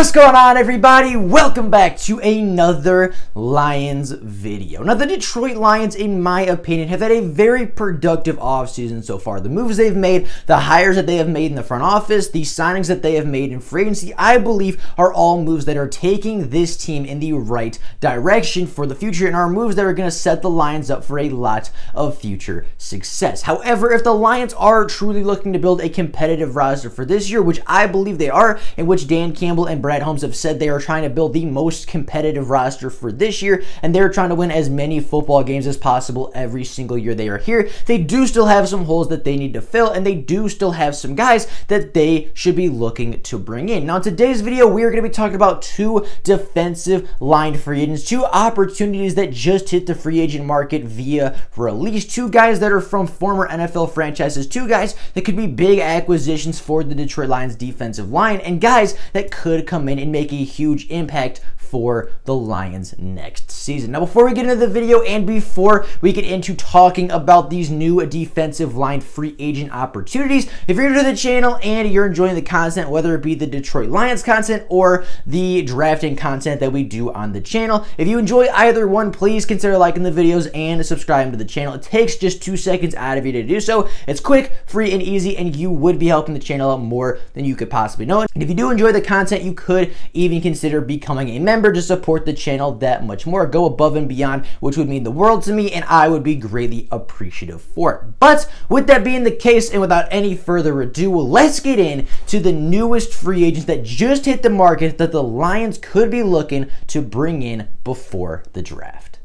What's going on, everybody? Welcome back to another Lions video. Now, the Detroit Lions, in my opinion, have had a very productive offseason so far. The moves they've made, the hires that they have made in the front office, the signings that they have made in free agency, I believe are all moves that are taking this team in the right direction for the future and are moves that are going to set the Lions up for a lot of future success. However, if the Lions are truly looking to build a competitive roster for this year, which I believe they are, in which Dan Campbell and Brad Holmes have said they are trying to build the most competitive roster for this year, and they're trying to win as many football games as possible every single year they are here. They do still have some holes that they need to fill, and they do still have some guys that they should be looking to bring in. Now, in today's video, we are going to be talking about two defensive line free agents, two opportunities that just hit the free agent market via release, two guys that are from former NFL franchises, two guys that could be big acquisitions for the Detroit Lions defensive line, and guys that could come in and make a huge impact for the Lions next season. Now, before we get into the video and before we get into talking about these new defensive line free agent opportunities, if you're new to the channel and you're enjoying the content, whether it be the Detroit Lions content or the drafting content that we do on the channel, if you enjoy either one, please consider liking the videos and subscribing to the channel. It takes just 2 seconds out of you to do so. It's quick, free, and easy, and you would be helping the channel out more than you could possibly know. And if you do enjoy the content, you could even consider becoming a member to support the channel that much more. Go above and beyond, which would mean the world to me, and I would be greatly appreciative for it. But with that being the case, and without any further ado, let's get into the newest free agents that just hit the market that the Lions could be looking to bring in before the draft.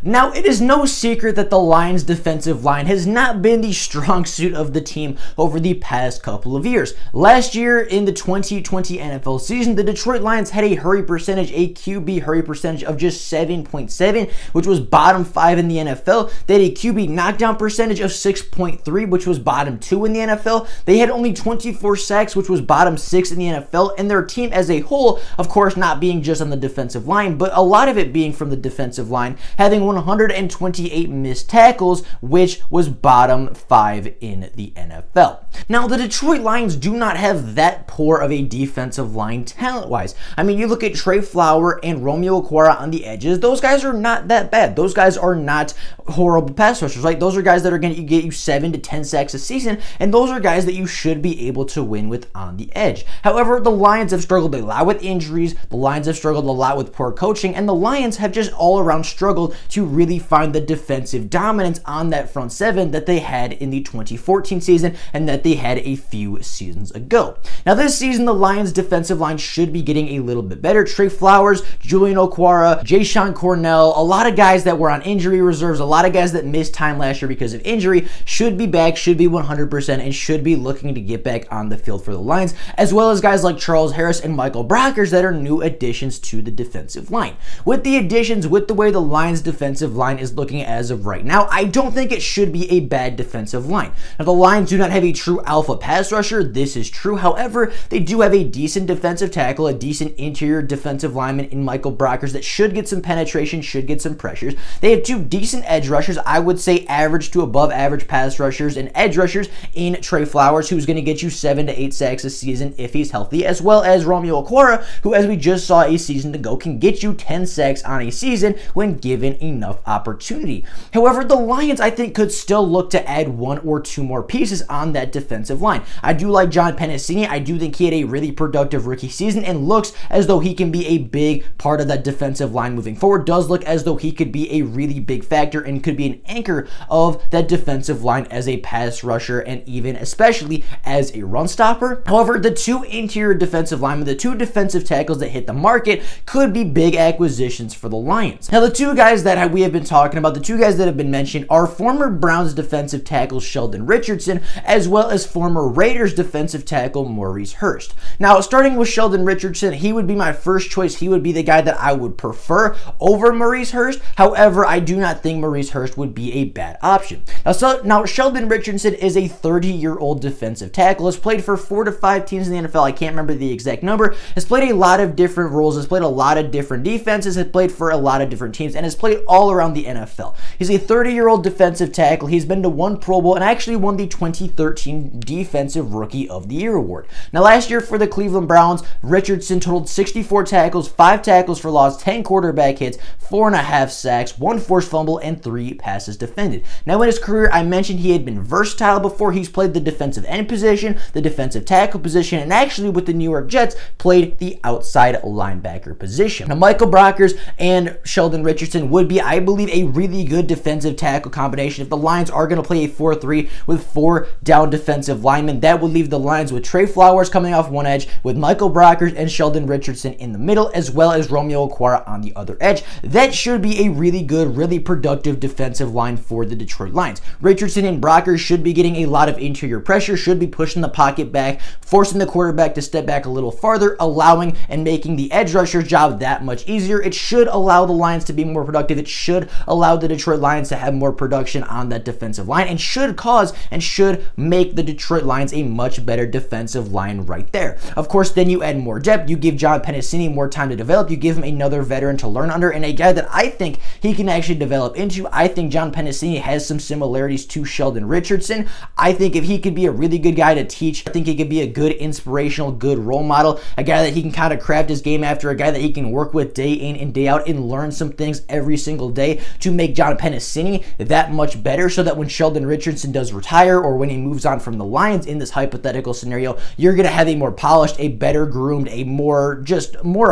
Now, it is no secret that the Lions defensive line has not been the strong suit of the team over the past couple of years. Last year in the 2020 NFL season, the Detroit Lions had a hurry percentage, a QB hurry percentage of just 7.7, which was bottom 5 in the NFL. They had a QB knockdown percentage of 6.3, which was bottom 2 in the NFL. They had only 24 sacks, which was bottom 6 in the NFL, and their team as a whole, of course, not being just on the defensive line, but a lot of it being from the defensive line, having 128 missed tackles, which was bottom 5 in the NFL. Now, the Detroit Lions do not have that poor of a defensive line talent-wise. I mean, you look at Trey Flower and Romeo Okwara on the edges, those guys are not that bad. Those guys are not horrible pass rushers, right? Those are guys that are going to get you 7 to 10 sacks a season, and those are guys that you should be able to win with on the edge. However, the Lions have struggled a lot with injuries, the Lions have struggled a lot with poor coaching, and the Lions have just all around struggled to really find the defensive dominance on that front seven that they had in the 2014 season and that they had a few seasons ago. Now, this season, the Lions defensive line should be getting a little bit better. Trey Flowers, Julian Okwara, Jayshon Cornell, a lot of guys that were on injury reserves, a lot of guys that missed time last year because of injury should be back, should be 100%, and should be looking to get back on the field for the Lions, as well as guys like Charles Harris and Michael Brockers that are new additions to the defensive line. With the additions, with the way the Lions defensive line is looking as of right now, I don't think it should be a bad defensive line. Now, the Lions do not have a true alpha pass rusher. This is true. However, they do have a decent defensive tackle, a decent interior defensive lineman in Michael Brockers that should get some penetration, should get some pressures. They have two decent edge rushers, I would say average to above average pass rushers and edge rushers in Trey Flowers, who's going to get you 7 to 8 sacks a season if he's healthy, as well as Romeo Okwara, who, as we just saw a season ago, can get you 10 sacks on a season when given enough opportunity. However, the Lions, I think, could still look to add 1 or 2 more pieces on that defensive line. I do like John Pennicini. I do think he had a really productive rookie season and looks as though he can be a big part of that defensive line moving forward. Does look as though he could be a really big factor and could be an anchor of that defensive line as a pass rusher and even especially as a run stopper. However, the two interior defensive linemen, the two defensive tackles that hit the market could be big acquisitions for the Lions. Now, the two guys that we have been talking about, the two guys that have been mentioned are former Browns defensive tackle Sheldon Richardson, as well as former Raiders defensive tackle Maurice Hurst. Now, starting with Sheldon Richardson, he would be my first choice. He would be the guy that I would prefer over Maurice Hurst. However, I do not think Maurice Hurst would be a bad option. Now Sheldon Richardson is a 30-year-old defensive tackle, has played for 4 to 5 teams in the NFL. I can't remember the exact number. Has played a lot of different roles, has played a lot of different defenses, has played for a lot of different teams, and has played all around the NFL. He's a 30-year-old defensive tackle. He's been to 1 Pro Bowl and actually won the 2013 Defensive Rookie of the Year award. Now, last year for the Cleveland Browns, Richardson totaled 64 tackles, 5 tackles for loss, 10 quarterback hits, 4.5 sacks, 1 forced fumble, and 3 passes defended. Now, in his career, I mentioned he had been versatile before. He's played the defensive end position, the defensive tackle position, and actually with the New York Jets, played the outside linebacker position. Now, Michael Brockers and Sheldon Richardson would be, I believe, a really good defensive tackle combination. If the Lions are going to play a 4-3 with 4 down defensive linemen, that would leave the Lions with Trey Flowers coming off one edge, with Michael Brockers and Sheldon Richardson in the middle, as well as Romeo Okwara on the other edge. That should be a really good, really productive defensive line for the Detroit Lions. Richardson and Brockers should be getting a lot of interior pressure, should be pushing the pocket back, forcing the quarterback to step back a little farther, allowing and making the edge rusher's job that much easier. It should allow the Lions to be more productive. It should allow the Detroit Lions to have more production on that defensive line, and should cause and should make the Detroit Lions a much better defensive line right there. Of course, then you add more depth. You give John Pennicini more time to develop. You give him another veteran to learn under, and a guy that I think he can actually develop into. I think John Pennicini has some similarities to Sheldon Richardson. I think if he could be a really good guy to teach, I think he could be a good inspirational, good role model, a guy that he can kind of craft his game after, a guy that he can work with day in and day out and learn some things every single day to make John Pennicini that much better, so that when Sheldon Richardson does retire or when he moves on from the Lions in this hypothetical scenario, you're going to have a more polished, a better groomed, a more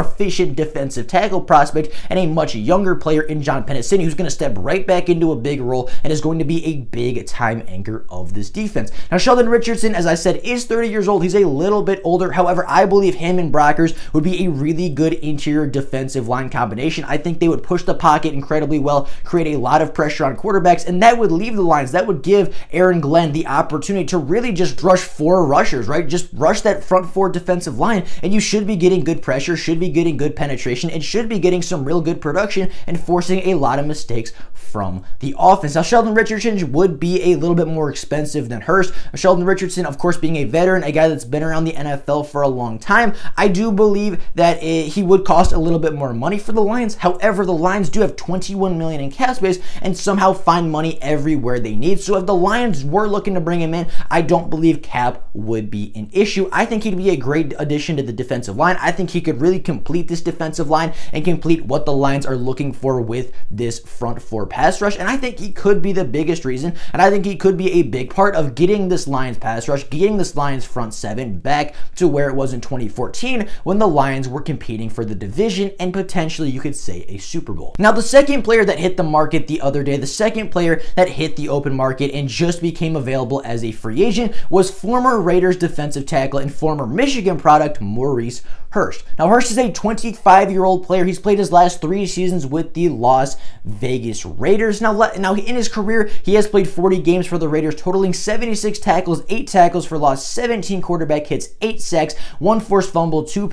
efficient defensive tackle prospect, and a much younger player in John Pennicini, who's going to step right back into a big role and is going to be a big time anchor of this defense. Now, Sheldon Richardson, as I said, is 30 years old. He's a little bit older. However, I believe him and Brockers would be a really good interior defensive line combination. I think they would push the pocket incredibly well, create a lot of pressure on quarterbacks, and that would leave the Lions. That would give Aaron Glenn the opportunity to really just rush 4 rushers, right? Just rush that front 4 defensive line, and you should be getting good pressure, should be getting good penetration, and should be getting some real good production and forcing a lot of mistakes from the offense. Now, Sheldon Richardson would be a little bit more expensive than Hurst. Sheldon Richardson, of course, being a veteran, a guy that's been around the NFL for a long time, I do believe that he would cost a little bit more money for the Lions. However, the Lions do have $21 million in cap space and somehow find money everywhere they need. So if the Lions were looking to bring him in, I don't believe cap would be an issue. I think he'd be a great addition to the defensive line. I think he could really complete this defensive line and complete what the Lions are looking for with this front 4 pass rush. And I think he could be the biggest reason, and I think he could be a big part of getting this Lions pass rush, getting this Lions front 7 back to where it was in 2014 when the Lions were competing for the division and potentially, you could say, a Super Bowl. Now, the second player that hit the market the other day, the second player that hit the open market and just became available as a free agent, was former Raiders defensive tackle and former Michigan product Maurice Hurst. Now, Hurst is a 25-year-old player. He's played his last 3 seasons with the Las Vegas Raiders. Now, in his career, he has played 40 games for the Raiders, totaling 76 tackles, 8 tackles for loss, 17 quarterback hits, 8 sacks, 1 forced fumble, 2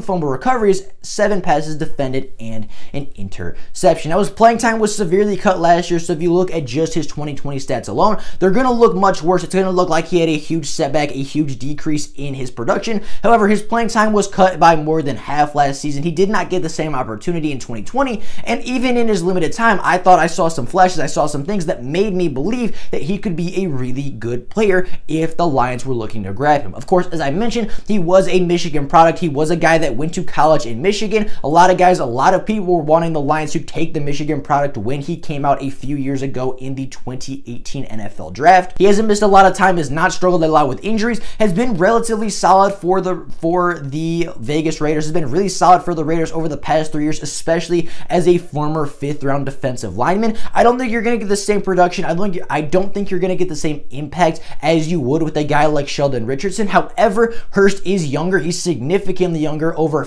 fumble recoveries, 7 passes defended, and an interception. Now, his playing time was severely cut last year, so if you look at just his 2020 stats alone, they're going to look much worse. It's going to look like he had a huge setback, a huge decrease in his production. However, his playing time was cut by more than half last season. He did not get the same opportunity in 2020, and even in his limited time, I thought I saw some flashes, I saw some things that made me believe that he could be a really good player if the Lions were looking to grab him. Of course, as I mentioned, he was a Michigan product. He was a guy that went to college in Michigan. A lot of people were wanting the Lions to take the Michigan product when he came out a few years ago in the 2018 NFL draft. He hasn't missed a lot of time, has not struggled a lot with injuries, has been relatively solid for the Vegas Raiders, has been really solid for the Raiders over the past 3 years, especially as a former 5th round defensive lineman. lineman. I don't think you're going to get the same production. I don't think you're going to get the same impact as you would with a guy like Sheldon Richardson. However, Hurst is younger. He's significantly younger, over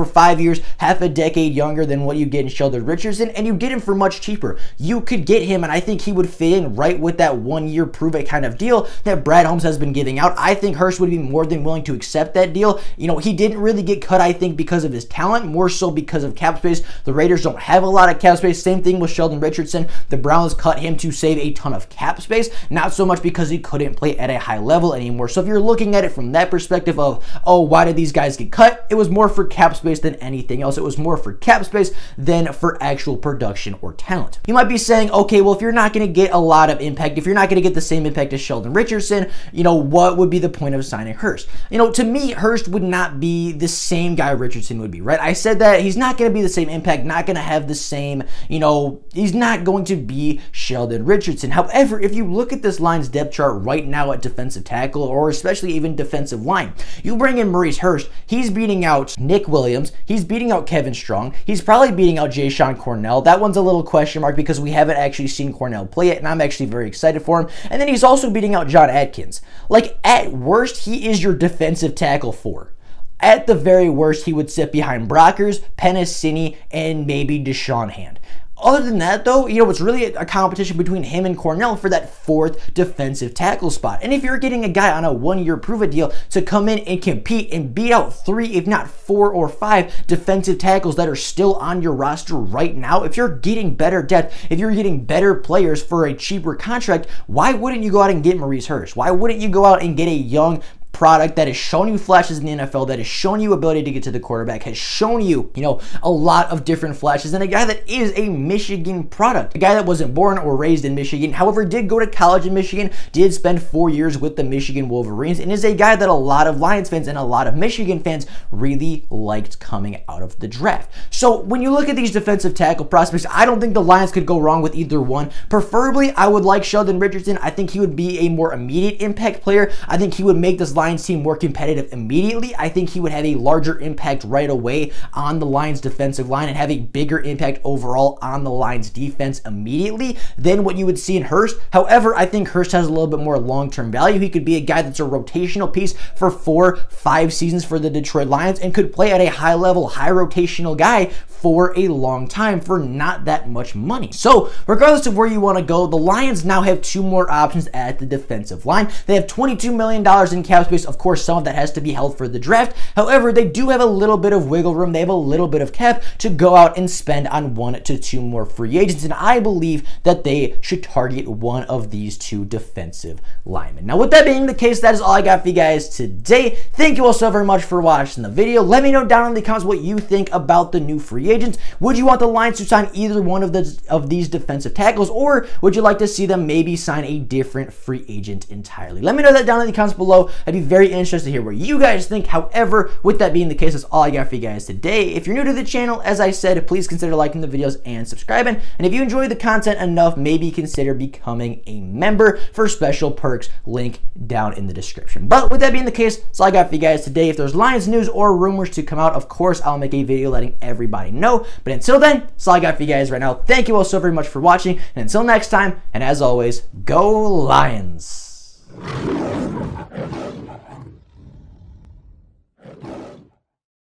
5 years, half a decade younger than what you get in Sheldon Richardson, and you get him for much cheaper. You could get him, and I think he would fit in right with that 1 year prove it kind of deal that Brad Holmes has been giving out. I think Hurst would be more than willing to accept that deal. You know, he didn't really get cut, I think, because of his talent, more so because of cap space. The Raiders don't have a lot of cap space. Same thing with Sheldon Richardson. The Browns cut him to save a ton of cap space, not so much because he couldn't play at a high level anymore. So if you're looking at it from that perspective of, oh, why did these guys get cut? It was more for cap space than anything else. It was more for cap space than for actual production or talent. You might be saying, okay, well, if you're not going to get a lot of impact, if you're not going to get the same impact as Sheldon Richardson, you know, what would be the point of signing Hurst? You know, to me, Hurst would not be the same guy Richardson would be, right? I said that he's not going to be the same impact, not going to have the same, you know, he's not going to be Sheldon Richardson. However, if you look at this line's depth chart right now at defensive tackle, or especially even defensive line, you bring in Maurice Hurst, he's beating out Nick Williams, he's beating out Kevin Strong, he's probably beating out Jayshon Cornell. That one's a little question mark because we haven't actually seen Cornell play yet, and I'm actually very excited for him. And then he's also beating out John Atkins. Like, at worst, he is your defensive tackle 4. At the very worst, he would sit behind Brockers, Pennicini, and maybe Deshaun Hand. Other than that, though, you know, it's really a competition between him and Cornell for that 4th defensive tackle spot. And if you're getting a guy on a 1 year prove-it deal to come in and compete and beat out 3, if not 4 or 5 defensive tackles that are still on your roster right now, if you're getting better depth, if you're getting better players for a cheaper contract, why wouldn't you go out and get Maurice Hurst? Why wouldn't you go out and get a young product that has shown you flashes in the NFL, that has shown you ability to get to the quarterback, has shown you, you know, a lot of different flashes, and a guy that is a Michigan product, a guy that wasn't born or raised in Michigan, however, did go to college in Michigan, did spend 4 years with the Michigan Wolverines, and is a guy that a lot of Lions fans and a lot of Michigan fans really liked coming out of the draft. So when you look at these defensive tackle prospects, I don't think the Lions could go wrong with either one. Preferably, I would like Sheldon Richardson. I think he would be a more immediate impact player. I think he would make this Lions team more competitive immediately. I think he would have a larger impact right away on the Lions defensive line and have a bigger impact overall on the Lions defense immediately than what you would see in Hurst. However, I think Hurst has a little bit more long-term value. He could be a guy that's a rotational piece for 4-5 seasons for the Detroit Lions and could play at a high level, high rotational guy for a long time for not that much money. So regardless of where you want to go, the Lions now have 2 more options at the defensive line. They have $22 million in cap space. Of course, some of that has to be held for the draft. However, they do have a little bit of wiggle room. They have a little bit of cap to go out and spend on 1 to 2 more free agents, and I believe that they should target one of these 2 defensive linemen. Now, with that being the case, that is all I got for you guys today. Thank you all so very much for watching the video. Let me know down in the comments what you think about the new free agents. Would you want the Lions to sign either one of these defensive tackles, or would you like to see them maybe sign a different free agent entirely? Let me know that down in the comments below. I'd be very interested to hear what you guys think. However, with that being the case, that's all I got for you guys today. If you're new to the channel, as I said, please consider liking the videos and subscribing. And if you enjoy the content enough, maybe consider becoming a member for special perks. Link down in the description. But with that being the case, that's all I got for you guys today. If there's Lions news or rumors to come out, of course, I'll make a video letting everybody know. But until then, that's all I got for you guys right now. Thank you all so very much for watching. And until next time, and as always, go Lions!